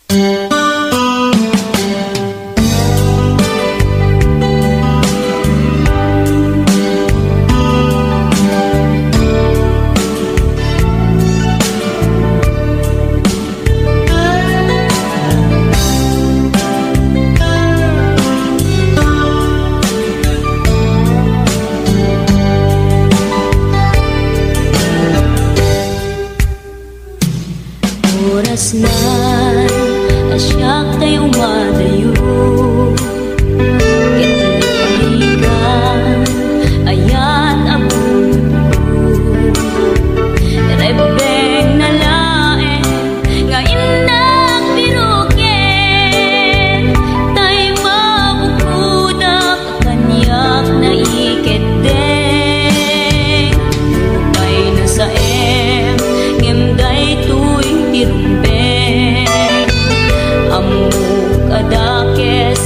Oras na asyak tayo madayo, kitalikan ayan abong rebeng na lae nga indak biruken tay mabukudak kanyak na iketeng upay na sa ngimday tuwing tirumbeng amuk adakes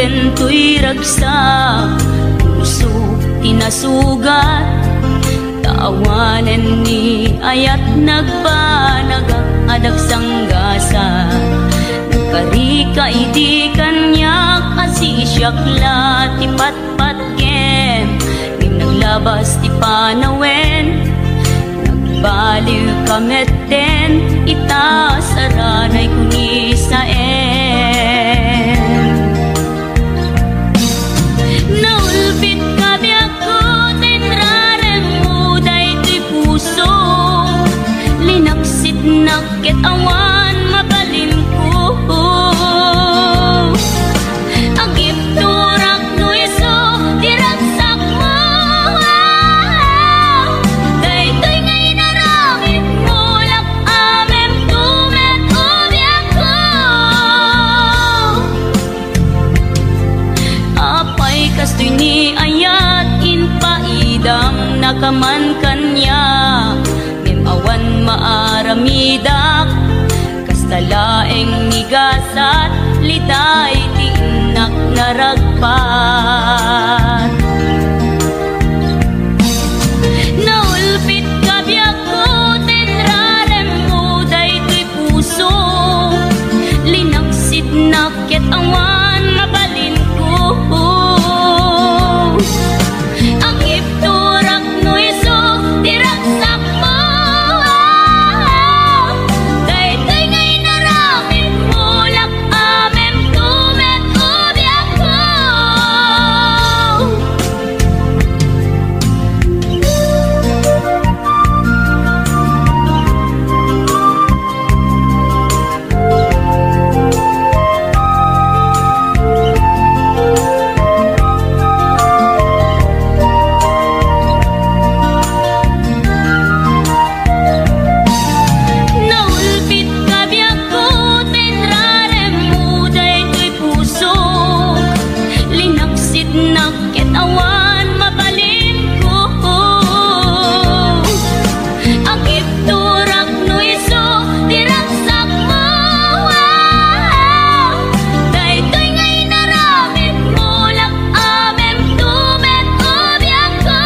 den tuy ragsak, puso tinasugat, taawanen ni ayat nagpanagak adag sanggasa. Nagkarika idi kanyak asisyak ti patpatkem, ngim naglabas ti panawen, nagbaliw kametten, itasaranay kuni saen. Naulpit kabiyak ko, tinrarem mo daytoy puso, linaksit nakit awan mabalin ko. Agip turak no iso, diragsak mo, daytoy ngay naramit mo, lak amem tumet ubiyak ko. Apay kastoy ni ayat inpaidam nakaman kanya, ngem awan maaramidak, kastalaeng nigasat, litay ti inak naragpat. Naulpit kabiyak ko, tinrarem mo daytoy puso, linaksit nakit awan mabalin ko. Agip turak no iso, diragsak mo, daytoy ngay naramit mo, lak amem tumet ubiyak ko. Naulpit kabiyak ko, tinrarem mo daytoy puso, linaksit nakit awan mabalin ko. Agip turak no iso, diragsak mo, daytoy ngay naramit mo, lak amem tumet ubiyak ko.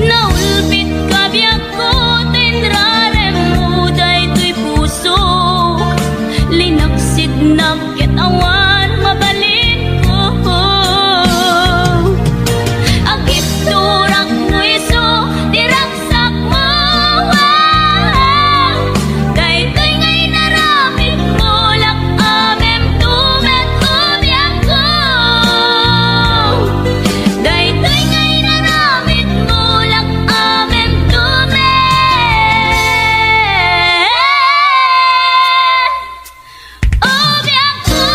Naulpit kabiyak ko, tinrarem mo daytoy puso, linaksit nakit awan mabalin ko. Agip turak no iso, diragsak mo, daytoy ngay naramit mo, lak amem tumet ubiyak ko. Daytoy ngay naramit mo, lak amem tumet ubiyak ko.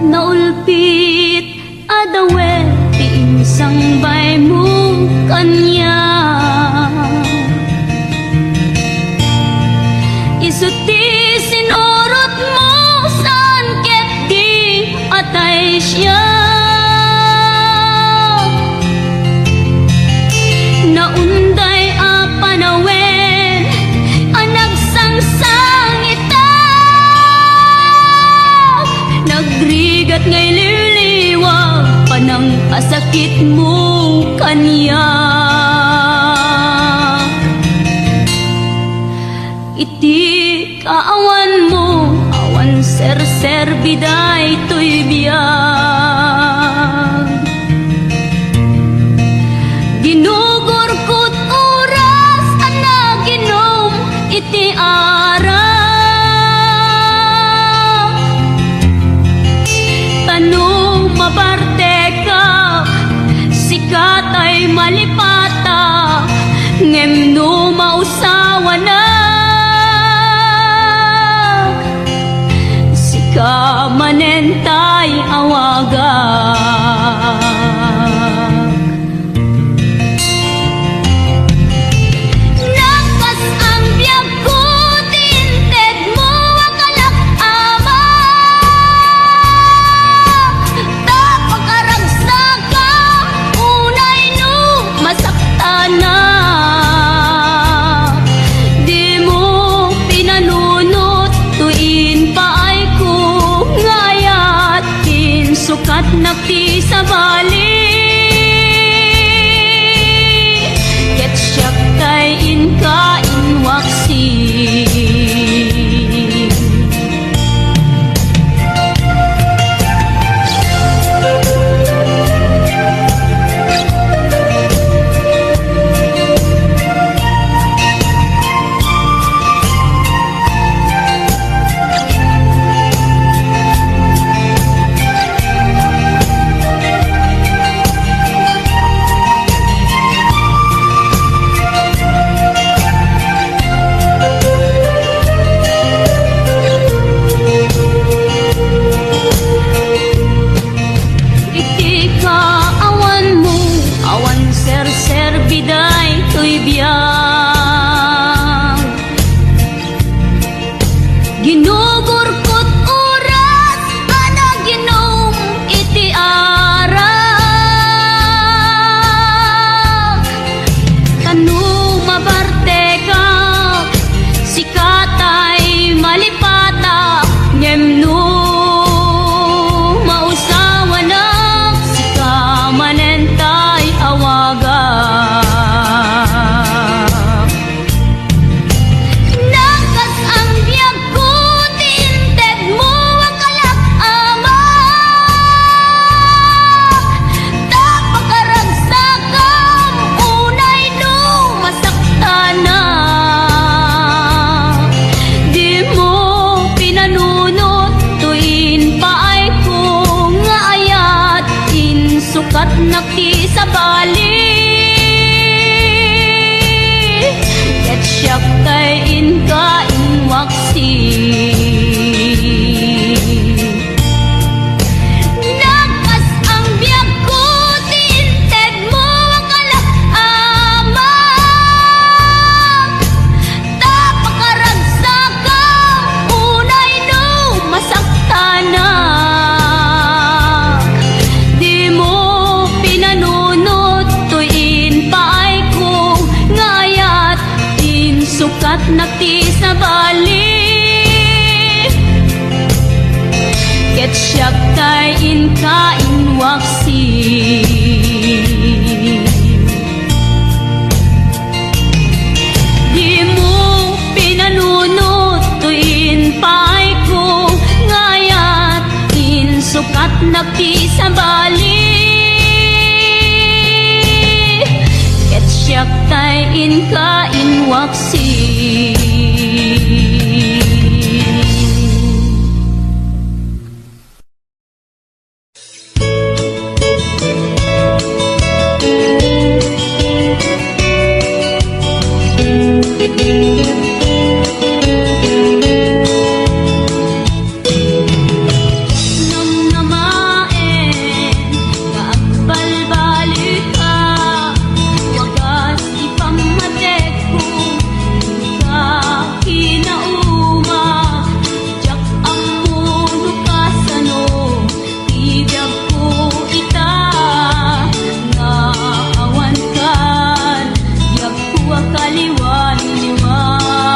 Naulpit adawe ti insang bay mo kanya, isuti sinurot mo saan ket di atay siya. Naunday a panawen, anagsangsang ita, nagrigat ngay liliwag, panang asakit mo kanya. Iti kaawan mo, awan ser biday to'y biyag. Ginugurkot oras, anaginom iti araw. Tanong mabarte ka, sikat ay malipata, ngem no mausawa na. Sika manentay awan sukat nakti sa bali ket siyak tay in waksi di mo pinanunot tuin pay ko ngayat in sukat nakti sa bali ket siyak tay in waksi kaliwan liwan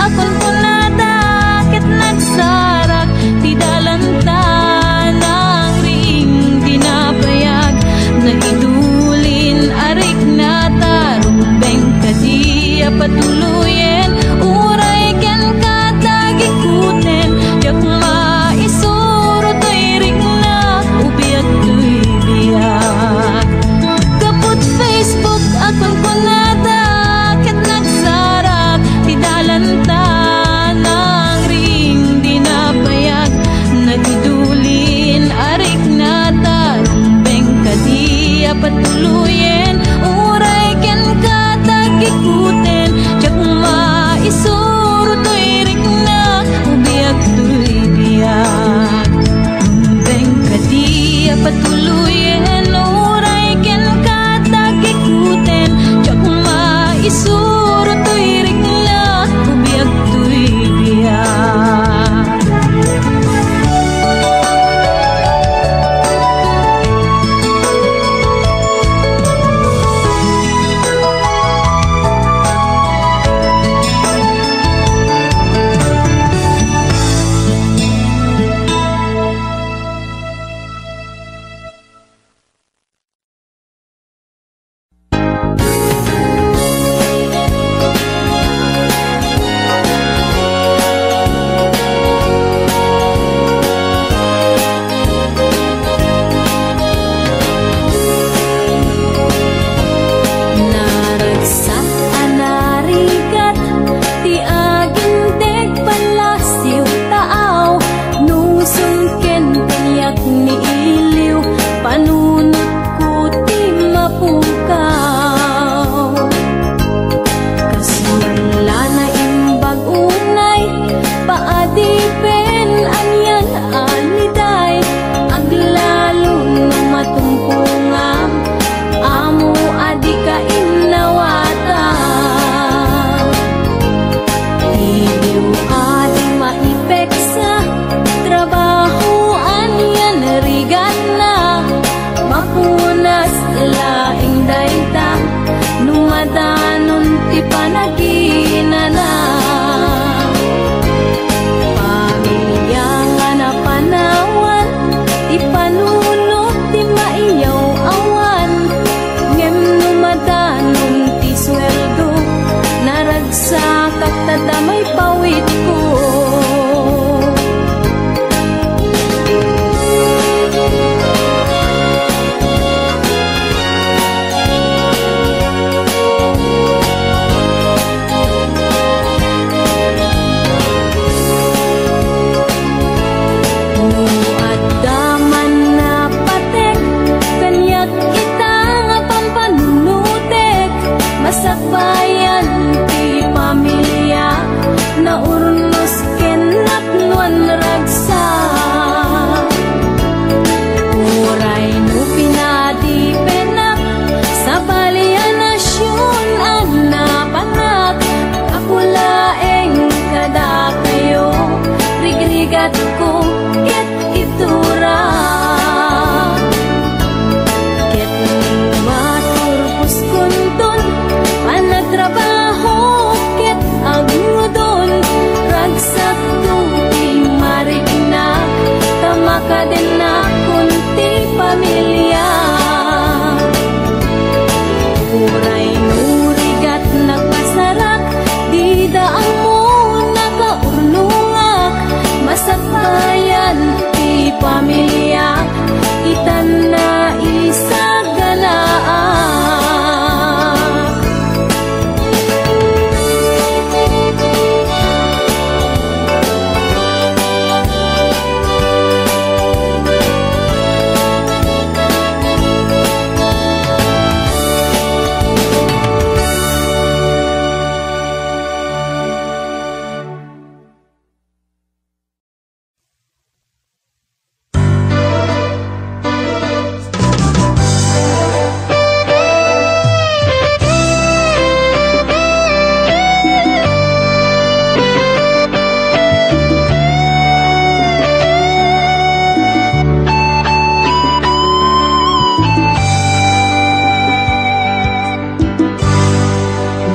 akon punada ket nagsarak ti dalanta nang ring dinapayag na idulin arik na tarumbeng kadi patuluyen uray ken katagikuten jak maisuro to'y rik na ubiyak to'y biyak kaput Facebook akon kunada ket nagsarak ti dalanta nang ring dinapayag nagidulin arik na tarumbeng kadi patuluyen uray ken katagikuten jak maisuro to'y rik na ubiyak to'y biyak rumbeng kadi patuluyen uray ken katagikuten jak maisuro to'y rik na ubiyak to'y biyak.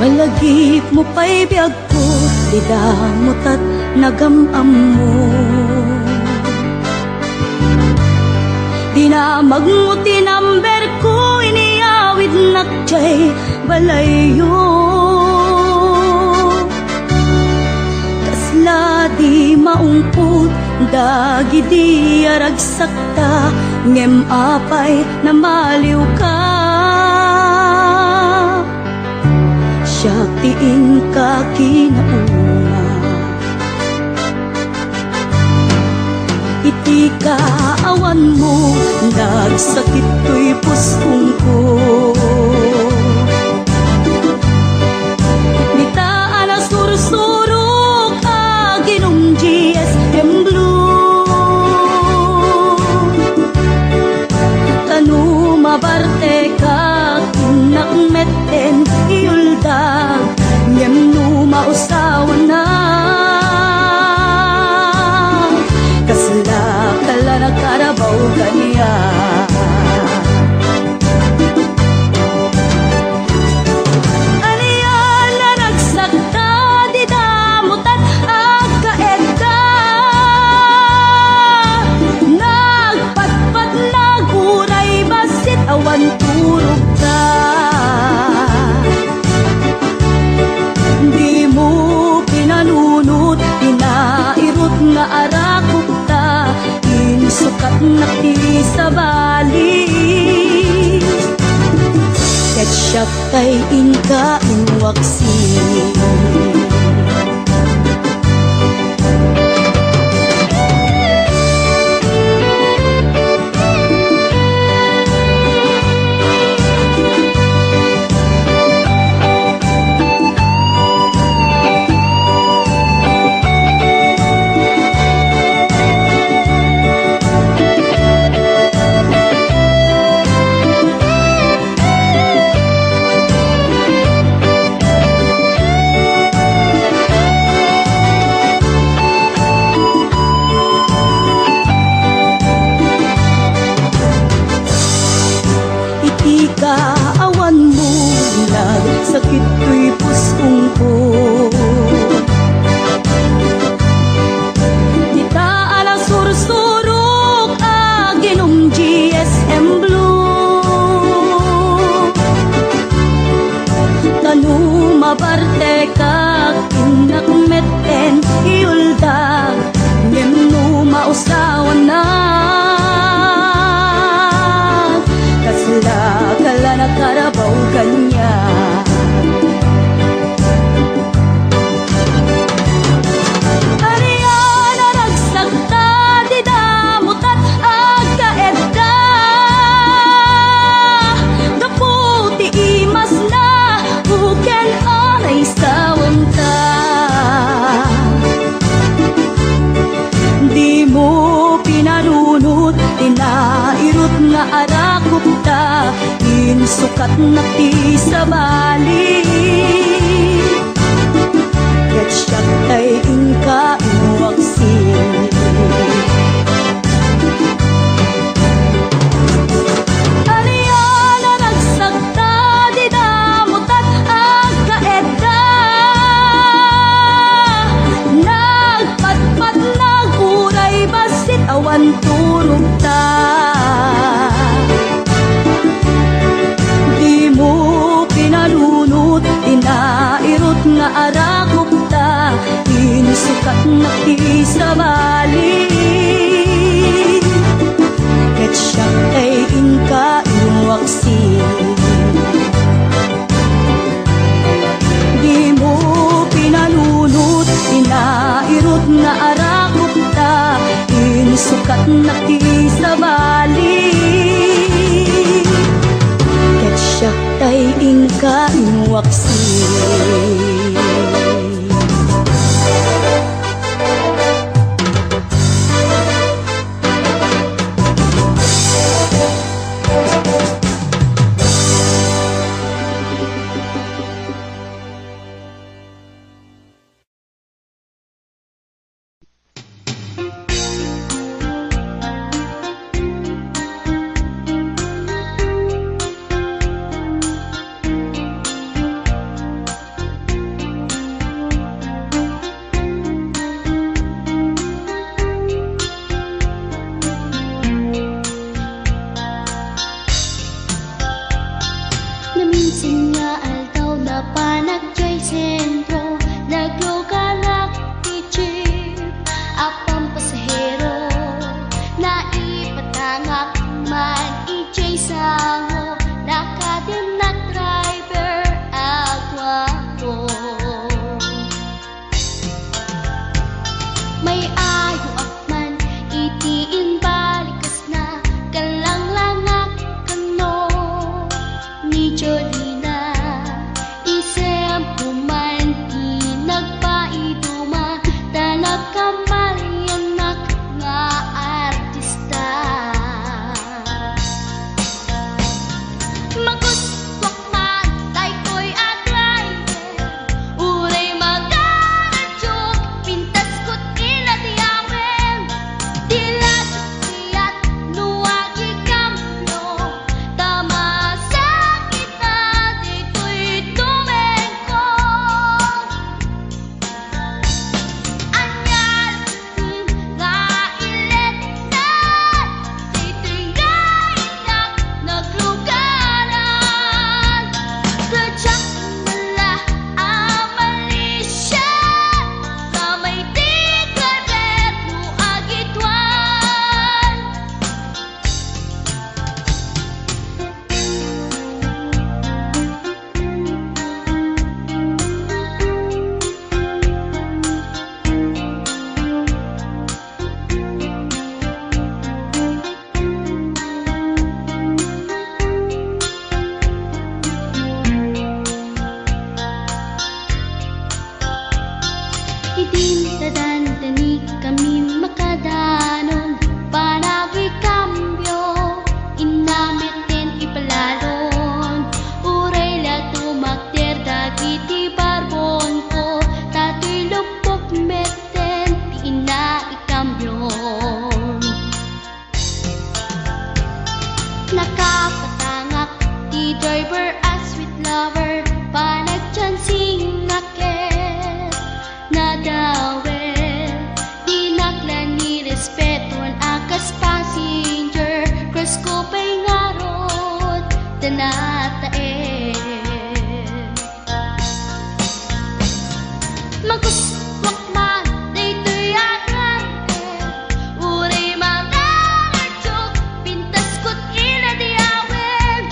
Malagip mo pa'y biyag ko, di damot at nagamam mo. Di na magmuti number ko, iniawid nakjay balayo. Kasla di maungkot, dagi di aragsakta, ngem apay na maliw ka. Siaktiin ka kinauma, iti kaawan mo, nagsakit to'y pusong ko. Nitaan na sursurok, aginong GSM Blue. Tanu mabarte ka, kinakmeten iulda, ngem no mausawan na. Kasla kala na karabaw kaniya. Aniyan na nagsakta, di damot at agkaedda. Nagpatpat naguray, basit awan turog ka. Di mo pinanunot, pinairot nga arakot ta, insukat na ti sa bali. Ketchup tay inka inwaksi. Kaawan mo, nagsakit ko'y pusong ko. Ditaan ang sursurok, aginong GSM Blue. Tanu mabarte ka, kinakmeten iulda, ngem no mausawan na. Kasla kala na karabaw kanya. Ariyan na nagsakta, di damot at agkaedda. Kaputi imas na, buken anay sawan ta. Di mo pinarunot, tinairot nga arakot ta, insukat na ti sa bali. Ketchup tay inka inwaksi. Aniyan na nagsakta, di damot at agkaedda. Nagpatpat naguray, basit awan turog ta. Di mo pinanunot, tinairot nga arakot ta, insukat na ti sa bali. Ketchup tay inka inwaksi. Di mo pinanunot, tinairot nga arakot ta, insukat na ti sa bali. Ketchup tay inka inwaksi. Dadandani kami makadanon, panagi kambyo, inamiten ipalalon. Uray la tumakter dagiti barbon ko, tatoy lupok meten, ti ina ikambyon. Nakapatangak ti driver as sweet lover, panagchansing naket nadawel. Dinaklan ni respetuan akas passenger, cross ko pa'y ngarot tanatae. Maguswak man daytoy agante, uray mga ngartsok, pintas ko't inadiawen.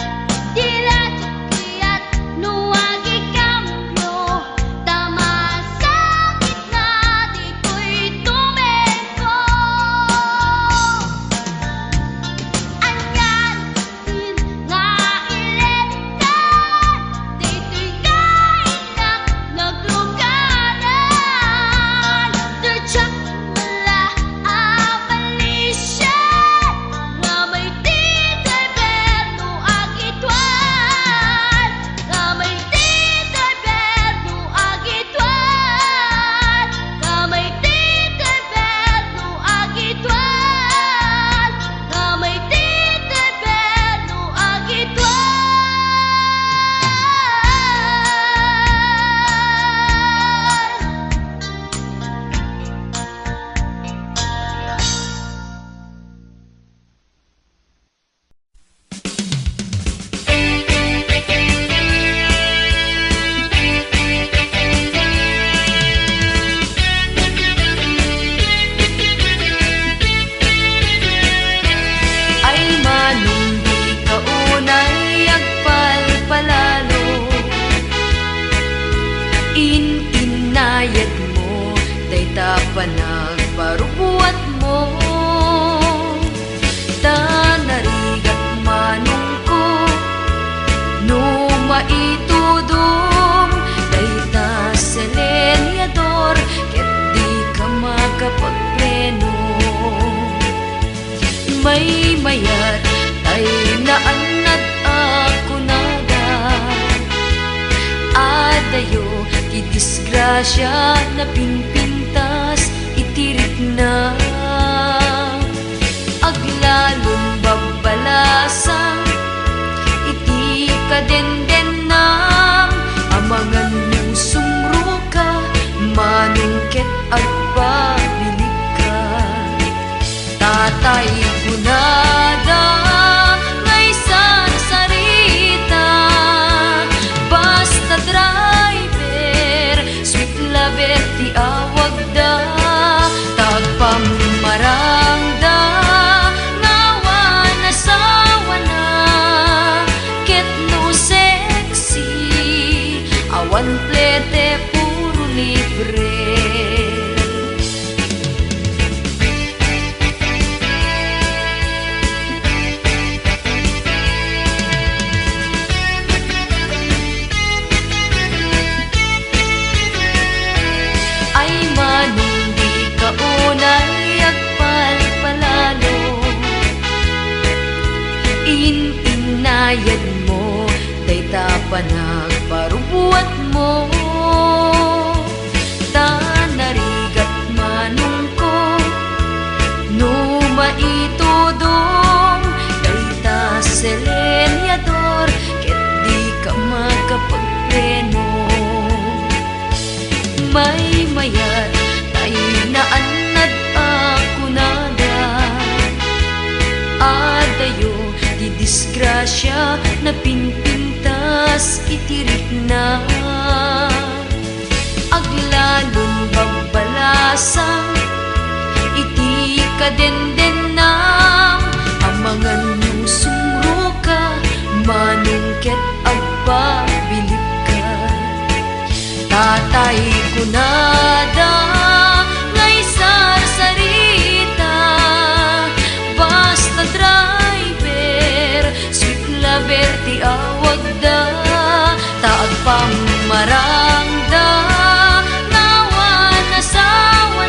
Dila tsukriyat nuwagi kambyo, tama sa gitna di ko'y tumeko. Anyan din nga iletan, daytoy kainak naglugaran. Dirtsak mala abalisyan, nga may titay berno agitwan, nga may titay berno agitwan, nga may titay berno agitwan, nga may titay berno agitwan. Ay manong di kaunay agpalpalalo, inayad mo day tapanagparubuat mo. Tanarigat manong ko no maitudom, day ta selenyador, ket di ka makapagpleno. May mayat ay naanad ako naga, adayo ti disgrasya na pinpintas itirik na. Aglalong babbalasang iti kadenden nam, amangan mo sumro ka, manungket agpabilik ka. Tatay kunada ngay sarita, basta driver, sweet lover ti awag da, tagpamarangda, nawan asawa na, ket no sexy, awan plete puro libre. Ay manong di kaunay agpalpalalo, inayad mo day tapanagparubuat mo. Tanarigat manong ko no maitudom, day ta selenyador, ket di ka makapagpleno. May mayat ay naanad ako naga, adayo di disgrasya na pinpintas itirik na. Aglalong babbalasang iti kadenden nam, amangan mo sumro ka, manungket agpabilik ka. Tatay kunada ngay sarita, basta driver, sweet lover ti awag da, taagpamarangda, nawan asawa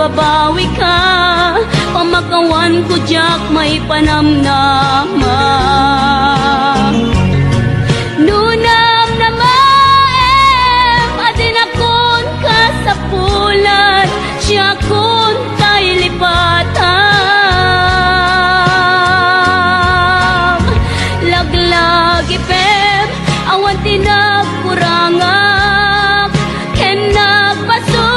magbabawi ka. Pamakawan ko jak may panamnama. Nunam na maem, adin akon ka sa pulan, siya kun tay lipatan. Laglag ipem, awan tinagkurangak, ken nagpasulat.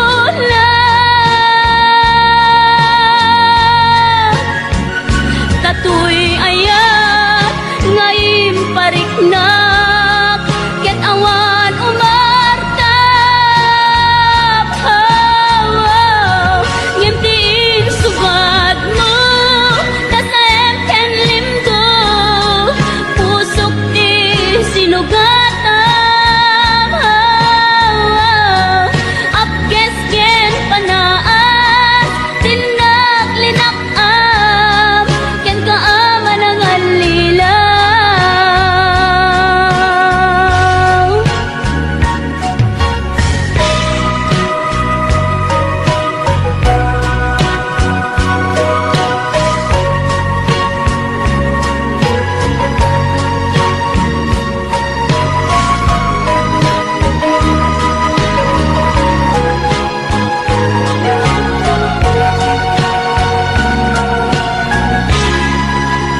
Tatuy ayat, ngayon pariknak, ket awan umartap. Ngimtiin sugad mo, tasayem ken limdo, pusok di sinugatan. Apkes ken panaas, tinak linakam, ken kaaman ang alilaw.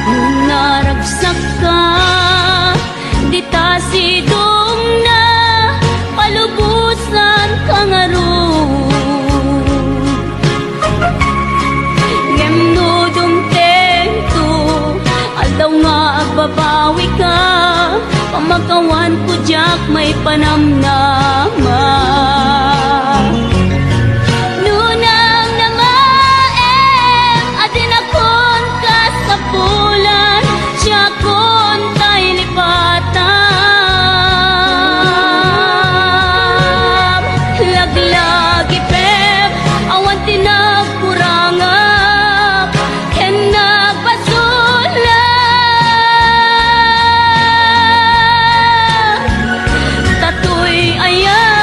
Nung naragsak ka, di ta sidong na, palubusan ka nga ron. Ngemnudong tento, aldaw nga agbabawi ka, pamakawan ko jak may panamnama. Nunang na maem, adin akon ka sa pulan, siya kun tay lipatan. Laglag ipem, awan tinagkurangak, ken nagpasulat. Tatuy ayat,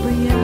bayan.